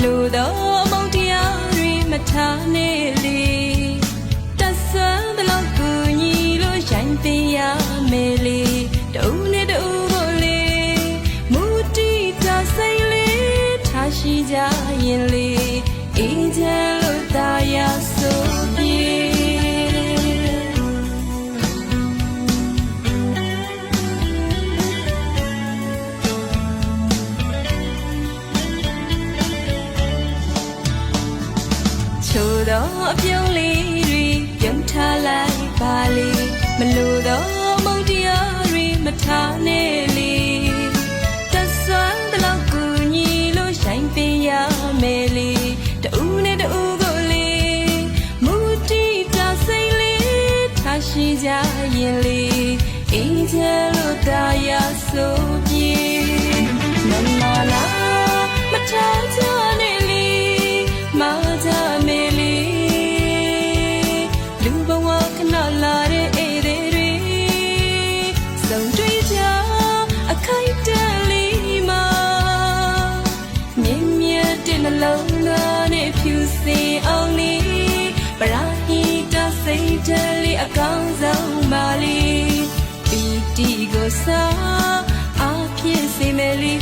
လိုတော့မုန်းတရားတွေမထားနဲ့လေတက်ဆွမ်းဘလောက်ကိုညီလို့ရိုင်းသိရမယ်လေတူနဲ့တူကိုလေမူတီတာစိတ်လေးထားရှိကြရင်လေအေးချမ်းလို့တာရဆိုပြေချို့တော့အပြုံးလေးတွေပြုံးထားလိုက်ပါလေမလိုတော့မုန်းတရားတွေမထားနဲ့လေတက်ဆွမ်းဘလောက်ကိုညီလို့ရိုင်းပင်ရမယ်လေတူနဲ့တူကိုလေမူတီတာစိတ်လေးထားရှိကြရင်လေအေးချမ်းလို့တာရဆိုပြေမမလာမထားချနဲ့လေမကြမယ်လေလူဘဝခဏလာတဲ့အေးတွေစုံတွေ့ကြအခိုက်တန်လေးမှာမြင်မြတ်တဲ့နှလုံးသားနဲ့ဖြူစင်အောင်လေးပရာဟိတစိတ်တလေးအကောင်းဆုံးပါလေးပီတီကိုစားအားဖြင့်စေမယ်လေ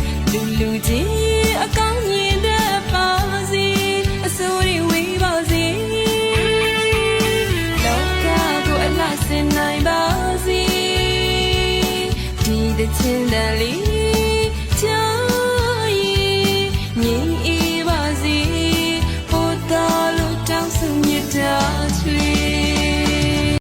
လူချင်းအကောင်းမြင်တတ်ပါစေအစိုးရဝေးပါစေလောကကိုအလှဆင်နိုင်ပါစေဒီတဲ့ချင်းတန်လေး